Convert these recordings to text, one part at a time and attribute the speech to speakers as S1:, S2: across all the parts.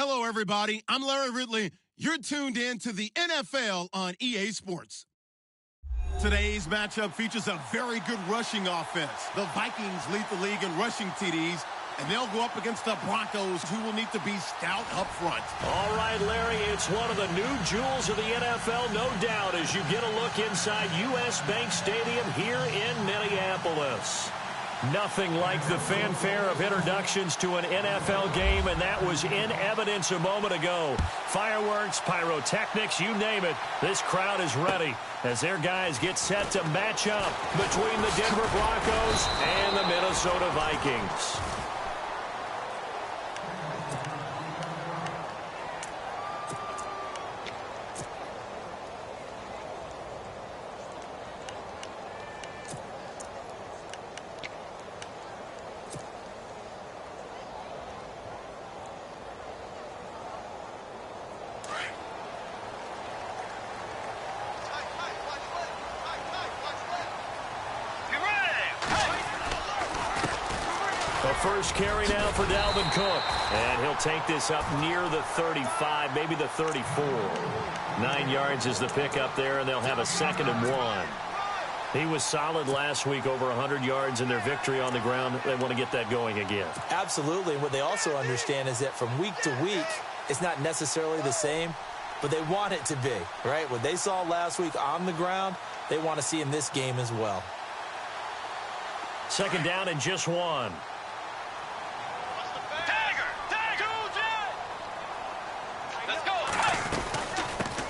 S1: Hello, everybody. I'm Larry Ridley. You're tuned in to the NFL on EA Sports. Today's matchup features a very good rushing offense. The Vikings lead the league in rushing TDs, and they'll go up against the Broncos, who will need to be stout up front.
S2: All right, Larry, it's one of the new jewels of the NFL, no doubt, as you get a look inside U.S. Bank Stadium here in Minneapolis. Nothing like the fanfare of introductions to an NFL game, and that was in evidence a moment ago. Fireworks, pyrotechnics, you name it. This crowd is ready as their guys get set to match up between the Denver Broncos and the Minnesota Vikings. First carry now for Dalvin Cook. And he'll take this up near the 35, maybe the 34. 9 yards is the pickup there, and they'll have a 2nd and 1. He was solid last week, over 100 yards in their victory on the ground. They want to get that going again.
S3: Absolutely. What they also understand is that from week to week, it's not necessarily the same, but they want it to be, right? What they saw last week on the ground, they want to see in this game as well.
S2: 2nd down and just 1.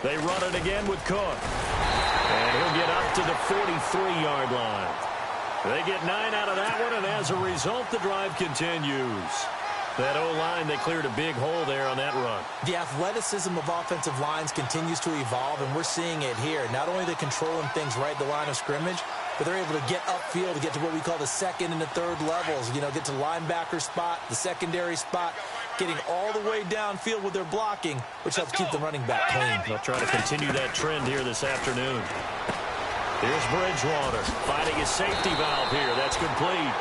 S2: They run it again with Cook. And he'll get up to the 43-yard line. They get 9 out of that one, and as a result, the drive continues. That O-line, they cleared a big hole there on that run.
S3: The athleticism of offensive lines continues to evolve, and we're seeing it here. Not only are they controlling things right at the line of scrimmage, but they're able to get upfield to get to what we call the 2nd and the 3rd levels. You know, get to the linebacker spot, the secondary spot, getting all the way downfield with their blocking, which helps keep the running back clean.
S2: They'll try to continue that trend here this afternoon. Here's Bridgewater finding his safety valve here. That's complete.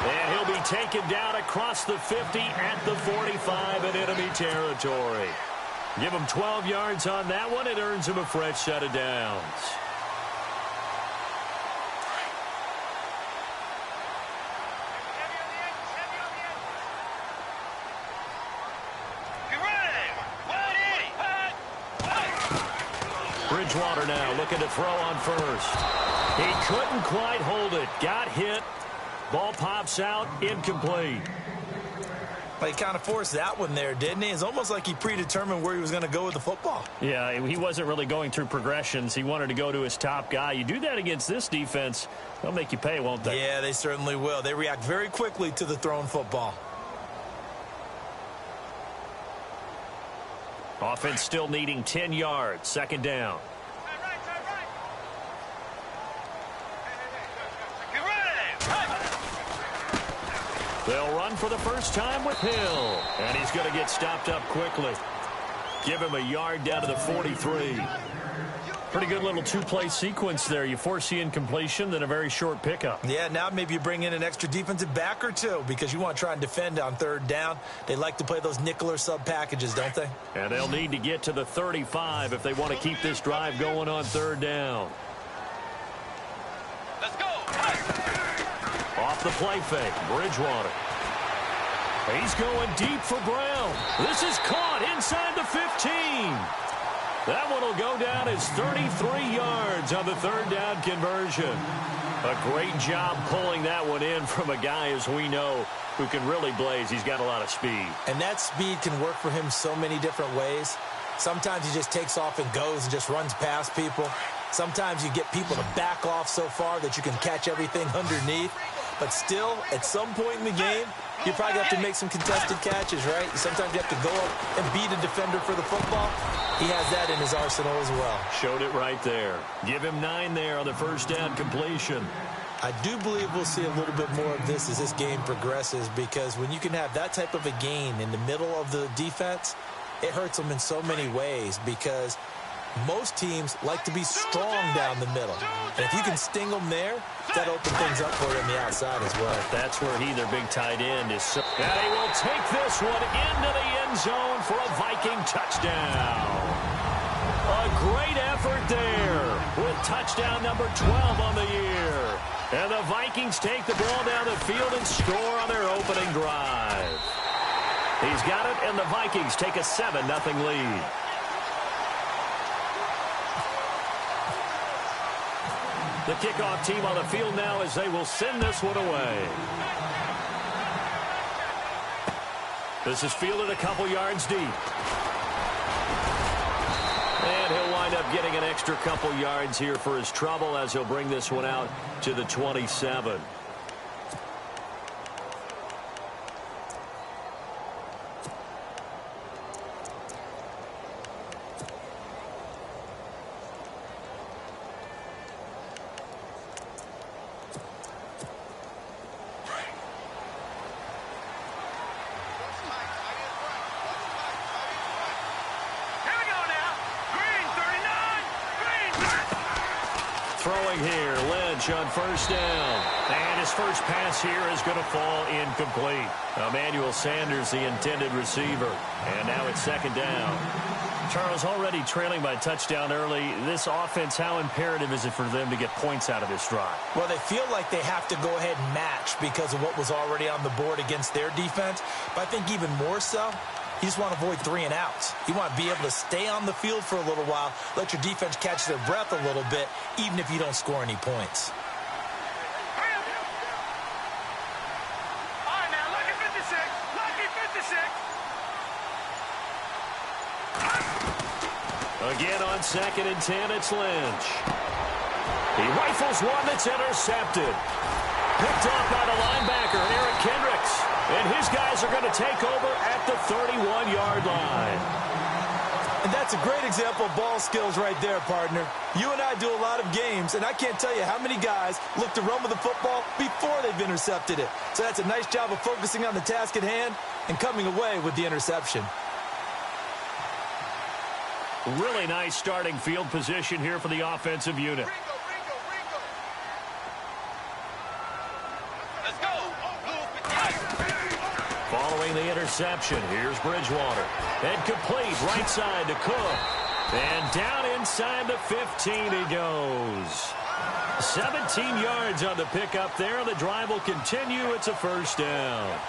S2: And he'll be taken down across the 50 at the 45 in enemy territory. Give him 12 yards on that one. It earns him a fresh set of downs. Bridgewater now looking to throw on first. He couldn't quite hold it. Got hit. Ball pops out. Incomplete.
S3: Well, he kind of forced that one there, didn't he? It's almost like he predetermined where he was going to go with the football.
S2: Yeah, he wasn't really going through progressions. He wanted to go to his top guy. You do that against this defense, they'll make you pay, won't they?
S3: Yeah, they certainly will. They react very quickly to the thrown football.
S2: Offense still needing 10 yards. 2nd down. They'll run for the first time with Hill. And he's going to get stopped up quickly. Give him a yard down to the 43. Pretty good little 2-play sequence there. You force the incompletion, then a very short pickup.
S3: Yeah, now maybe you bring in an extra defensive back or two because you want to try and defend on 3rd down. They like to play those nickel or sub packages, don't they?
S2: And they'll need to get to the 35 if they want to keep this drive going on 3rd down.
S4: Let's go.
S2: Off the play fake, Bridgewater. He's going deep for Brown. This is caught inside the 15. That one will go down as 33 yards on the 3rd down conversion. A great job pulling that one in from a guy, as we know, who can really blaze. He's got a lot of speed.
S3: And that speed can work for him so many different ways. Sometimes he just takes off and goes and just runs past people. Sometimes you get people to back off so far that you can catch everything underneath. But still, at some point in the game, you probably have to make some contested catches, right? Sometimes you have to go up and beat a defender for the football. He has that in his arsenal as well.
S2: Showed it right there. Give him 9 there on the 1st down completion.
S3: I do believe we'll see a little bit more of this as this game progresses, because when you can have that type of a gain in the middle of the defense, it hurts them in so many ways, because Most teams like to be strong down the middle. And if you can sting them there, that opens things up for you on the outside as well.
S2: That's where their big tight end, is. And he will take this one into the end zone for a Viking touchdown. A great effort there with touchdown number 12 on the year. And the Vikings take the ball down the field and score on their opening drive. He's got it, and the Vikings take a 7-0 lead. The kickoff team on the field now as they will send this one away. This is fielded a couple yards deep. And he'll wind up getting an extra couple yards here for his trouble as he'll bring this one out to the 27. Throwing here, Lynch on first down. And his first pass here is going to fall incomplete. Emmanuel Sanders, the intended receiver. And now it's second down. Charles, already trailing by touchdown early. This offense, how imperative is it for them to get points out of this drive?
S3: Well, they feel like they have to go ahead and match because of what was already on the board against their defense. But I think even more so, you just want to avoid 3 and outs. You want to be able to stay on the field for a little while, let your defense catch their breath a little bit, even if you don't score any points.
S4: All right, now, lucky 56. Lucky 56.
S2: Again on 2nd and 10, it's Lynch. He rifles one that's intercepted. Picked off by the linebacker, Eric Kendricks. And his guys are going to take over at the 31-yard line.
S3: And that's a great example of ball skills right there, partner. You and I do a lot of games, and I can't tell you how many guys look to run with the football before they've intercepted it. So that's a nice job of focusing on the task at hand and coming away with the interception.
S2: Really nice starting field position here for the offensive unit.
S4: Let's go.
S2: Following the interception, here's Bridgewater. And complete right side to Cook. And down inside the 15 he goes. 17 yards on the pickup there. The drive will continue. It's a first down.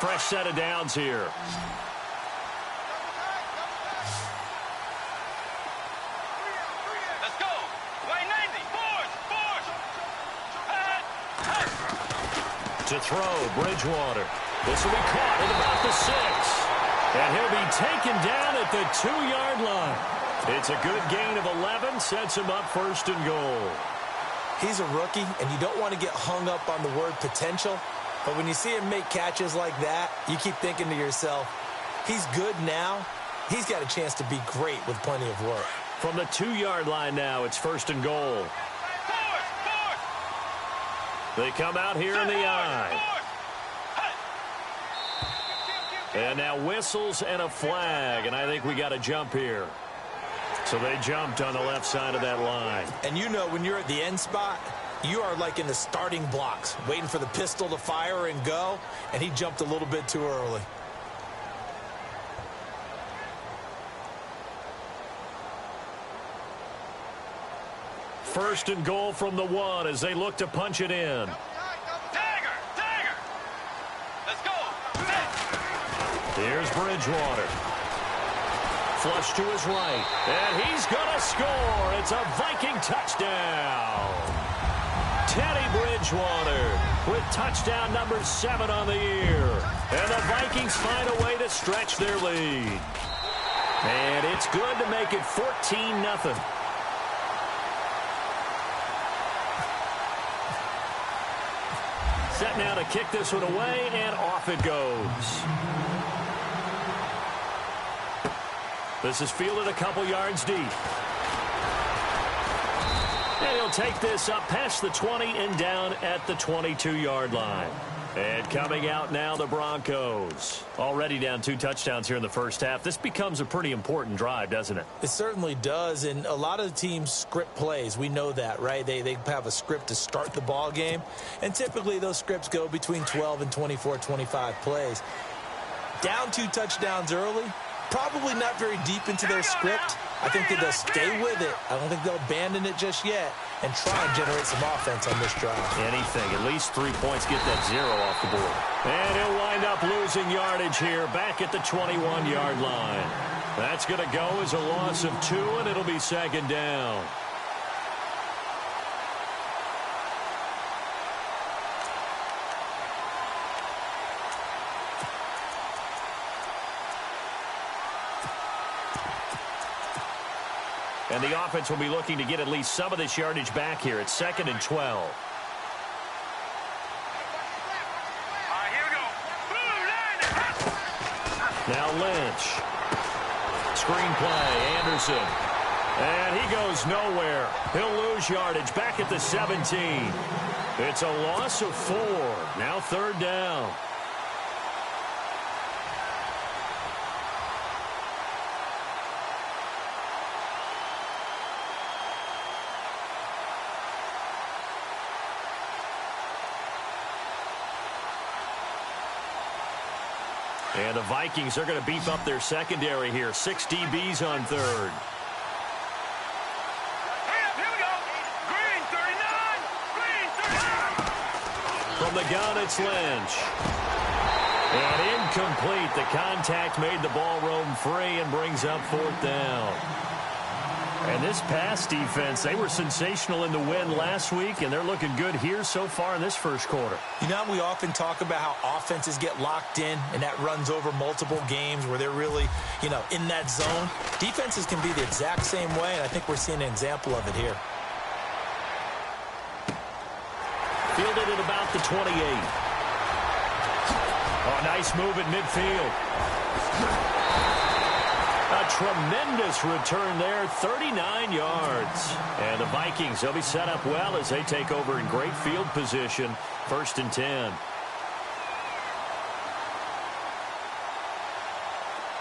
S2: Fresh set of downs here.
S4: Let's go. Right 90. Force.
S2: To throw, Bridgewater. This will be caught at about the 6. And he'll be taken down at the 2-yard line. It's a good gain of 11. Sets him up first and goal.
S3: He's a rookie, and you don't want to get hung up on the word potential. But when you see him make catches like that, you keep thinking to yourself, he's good now. He's got a chance to be great with plenty of work.
S2: From the 2-yard line now, it's first and goal. They come out here in the eye. And now whistles and a flag, and I think we got a jump here. So they jumped on the left side of that line.
S3: And you know when you're at the end spot, you are like in the starting blocks, waiting for the pistol to fire and go, and he jumped a little bit too early.
S2: First and goal from the 1 as they look to punch it in.
S4: Dagger. Let's go.
S2: Here's Bridgewater. Flush to his right. And he's going to score. It's a Viking touchdown. Teddy Bridgewater with touchdown number 7 on the year. And the Vikings find a way to stretch their lead. And it's good to make it 14-0. Set now to kick this one away, and off it goes. This is fielded a couple yards deep. And he'll take this up past the 20 and down at the 22-yard line. And coming out now, the Broncos. Already down 2 touchdowns here in the first half. This becomes a pretty important drive, doesn't it?
S3: It certainly does, and a lot of the teams script plays. We know that, right? They have a script to start the ball game, and typically those scripts go between 12 and 24, 25 plays. Down 2 touchdowns early, probably not very deep into their script. I think that they'll stay with it. I don't think they'll abandon it just yet and try and generate some offense on this drive.
S2: Anything. At least 3 points, get that 0 off the board. And he'll wind up losing yardage here back at the 21-yard line. That's going to go as a loss of 2, and it'll be second down. And the offense will be looking to get at least some of this yardage back here. It's 2nd and 12.
S4: All right, here we go.
S2: Now Lynch. Screen play, Anderson. And he goes nowhere. He'll lose yardage back at the 17. It's a loss of 4. Now 3rd down. And the Vikings are going to beef up their secondary here. 6 DBs on 3rd.
S4: Here we go. Green 39. Green 39.
S2: From the gun, it's Lynch. And incomplete. The contact made the ball roam free and brings up 4th down. And this pass defense, they were sensational in the win last week, and they're looking good here so far in this first quarter.
S3: You know, we often talk about how offenses get locked in, and that runs over multiple games where they're really, in that zone. Defenses can be the exact same way, and I think we're seeing an example of it here.
S2: Fielded at about the 28. Oh, nice move at midfield. A tremendous return there, 39 yards. And the Vikings, they'll be set up well as they take over in great field position. 1st and 10.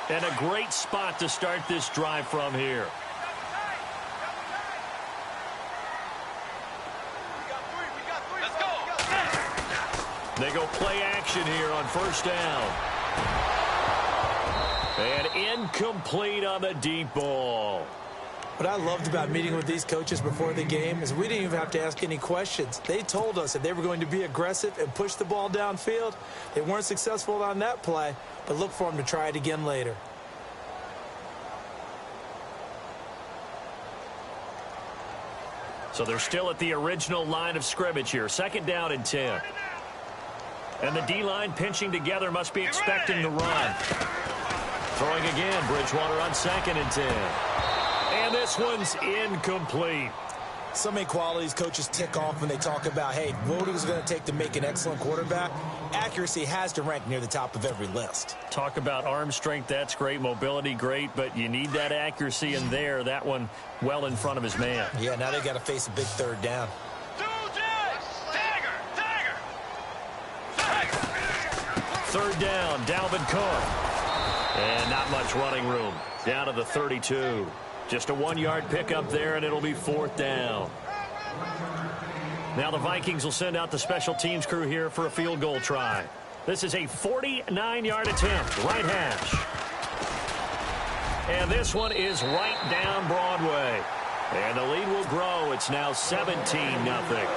S2: And a great spot to start this drive from here.
S4: Let's go.
S2: They go play action here on 1st down. And incomplete on the deep ball.
S3: What I loved about meeting with these coaches before the game is we didn't even have to ask any questions. They told us that they were going to be aggressive and push the ball downfield. They weren't successful on that play, but look for them to try it again later.
S2: So they're still at the original line of scrimmage here. 2nd down and 10. And the D-line pinching together, must be expecting the run. Throwing again, Bridgewater on 2nd and 10. And this one's incomplete.
S3: So many qualities coaches tick off when they talk about, hey, what is it going to take to make an excellent quarterback? Accuracy has to rank near the top of every list.
S2: Talk about arm strength, that's great. Mobility, great, but you need that accuracy in there. That one well in front of his man.
S3: Yeah, now they got to face a big 3rd down.
S4: Tiger.
S2: 3rd down, Dalvin Cook. And not much running room. Down to the 32. Just a 1-yard pickup there, and it'll be 4th down. Now the Vikings will send out the special teams crew here for a field goal try. This is a 49-yard attempt, right hash. And this one is right down Broadway. And the lead will grow. It's now 17-0.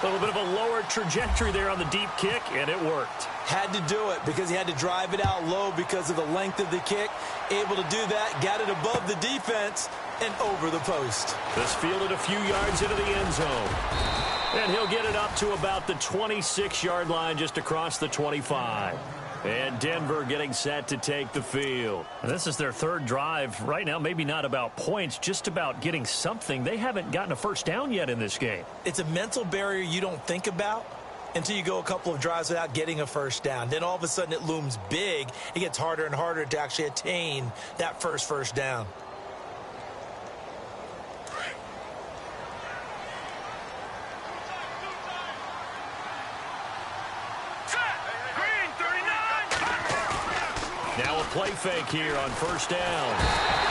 S2: A little bit of a lower trajectory there on the deep kick, and it worked.
S3: Had to do it because he had to drive it out low because of the length of the kick. Able to do that, got it above the defense and over the post.
S2: This fielded a few yards into the end zone. And he'll get it up to about the 26-yard line just across the 25. And Denver getting set to take the field. And this is their 3rd drive. Right now, maybe not about points, just about getting something. They haven't gotten a first down yet in this game.
S3: It's a mental barrier you don't think about until you go a couple of drives without getting a first down. Then all of a sudden it looms big. It gets harder and harder to actually attain that first down.
S2: Now a play fake here on first down.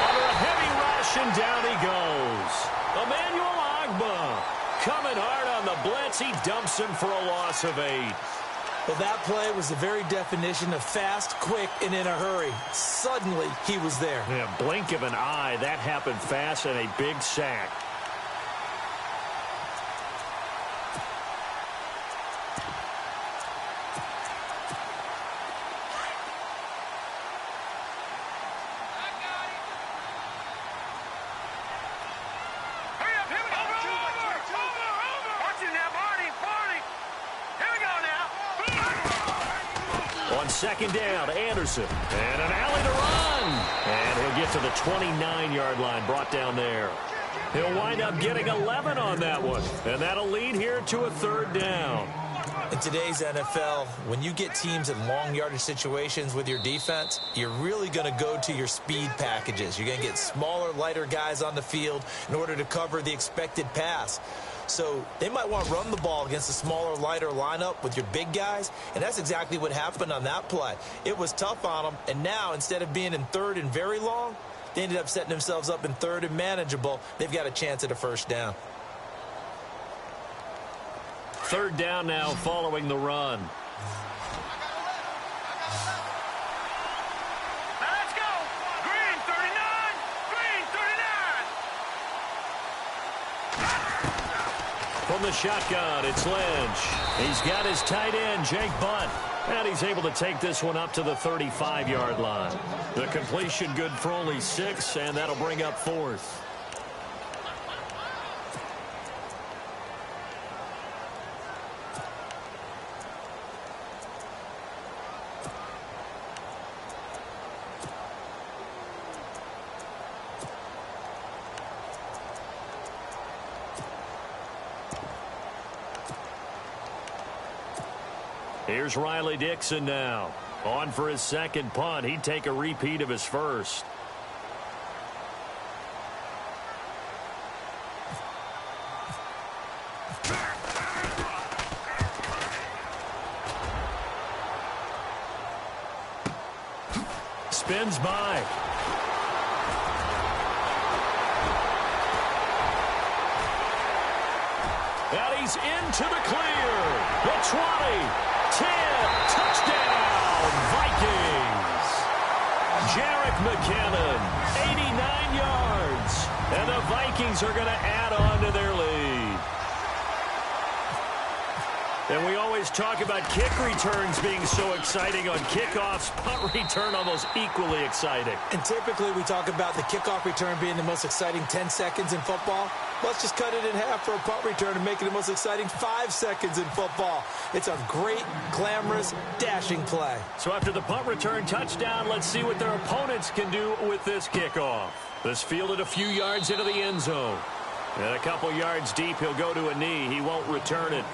S2: Under a heavy rush, and down he goes. Emmanuel Ogbah coming hard on the blitz. He dumps him for a loss of 8.
S3: Well, that play was the very definition of fast, quick, and in a hurry. Suddenly, he was there.
S2: Yeah, blink of an eye. That happened fast, and a big sack. Second down, Anderson. And an alley to run. And he'll get to the 29-yard line, brought down there. He'll wind up getting 11 on that one. And that'll lead here to a third down.
S3: In today's NFL, when you get teams in long yardage situations with your defense, you're really going to go to your speed packages. You're going to get smaller, lighter guys on the field in order to cover the expected pass. So they might want to run the ball against a smaller, lighter lineup with your big guys, and that's exactly what happened on that play. It was tough on them, and now instead of being in third and very long, they ended up setting themselves up in third and manageable. They've got a chance at a first down.
S2: Third down now following the run.
S4: Let's go. Green 39. Green 39.
S2: From the shotgun, it's Lynch. He's got his tight end, Jake Butt. And he's able to take this one up to the 35-yard line. The completion good for only 6, and that'll bring up 4th. Here's Riley Dixon now. On for his second punt. He'd take a repeat of his first. Spins by. And he's into the clear. The 20. 10, touchdown, Vikings. Jerick McKinnon, 89 yards. And the Vikings are going to add on to their lead. And we always talk about kick returns being so exciting on kickoffs. Punt return almost equally exciting.
S3: And typically we talk about the kickoff return being the most exciting 10 seconds in football. Let's just cut it in half for a punt return and make it the most exciting 5 seconds in football. It's a great, glamorous, dashing play.
S2: So after the punt return touchdown, let's see what their opponents can do with this kickoff. This fielded a few yards into the end zone. And a couple yards deep, he'll go to a knee. He won't return it.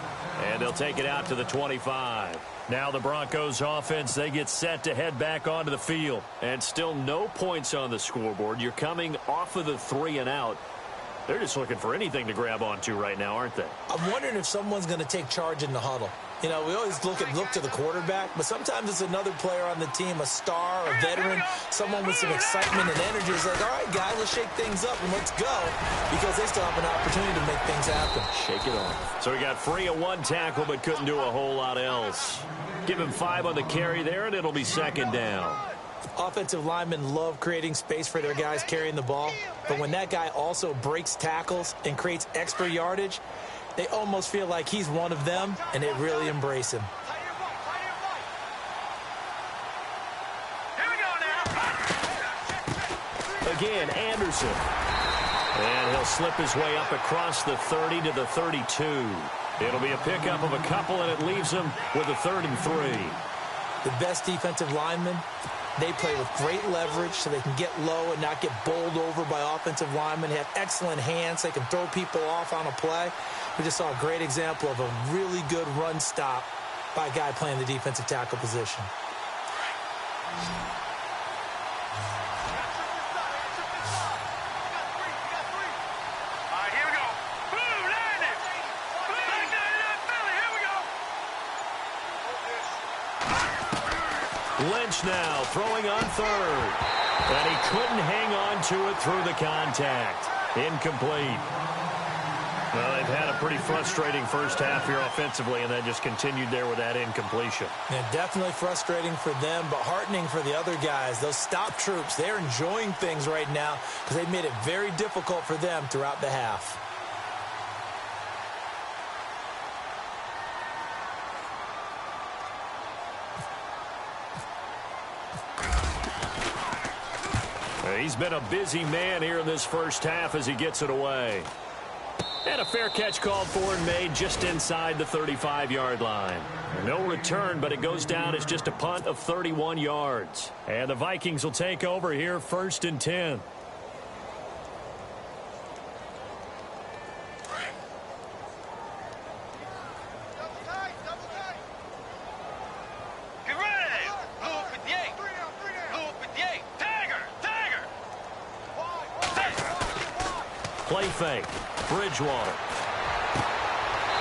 S2: And they'll take it out to the 25. Now the Broncos offense, they get set to head back onto the field. And still no points on the scoreboard. You're coming off of the 3 and out. They're just looking for anything to grab onto right now, aren't they?
S3: I'm wondering if someone's going to take charge in the huddle. You know, we always look to the quarterback, but sometimes it's another player on the team, a star, a veteran, someone with some excitement and energy. It's like, all right, guys, let's shake things up and let's go, because they still have an opportunity to make things happen.
S2: Shake it off. So he got free of 1 tackle, but couldn't do a whole lot else. Give him 5 on the carry there, and it'll be second down.
S3: Offensive linemen love creating space for their guys carrying the ball, but when that guy also breaks tackles and creates extra yardage, they almost feel like he's one of them, and they really embrace him.
S4: Here we go now.
S2: Again, Anderson. And he'll slip his way up across the 30 to the 32. It'll be a pickup of a couple, and it leaves him with a 3rd and 3.
S3: The best defensive linemen, they play with great leverage so they can get low and not get bowled over by offensive linemen. They have excellent hands. They can throw people off on a play. We just saw a great example of a really good run stop by a guy playing the defensive tackle position.
S4: All right, here we go. Blue, landing. Black 99 Philly, here we go.
S2: Lynch now, throwing on third. And he couldn't hang on to it through the contact. Incomplete. Well, they've had a pretty frustrating first half here offensively, and then just continued there with that incompletion.
S3: Yeah, definitely frustrating for them, but heartening for the other guys. Those stop troops, they're enjoying things right now because they've made it very difficult for them throughout the half.
S2: He's been a busy man here in this first half as he gets it away. And a fair catch called for and made just inside the 35-yard line. No return, but it goes down as just a punt of 31 yards. And the Vikings will take over here 1st and 10. Play fake. Bridgewater.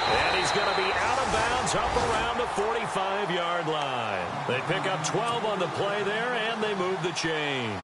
S2: And he's going to be out of bounds up around the 45-yard line. They pick up 12 on the play there, and they move the chains.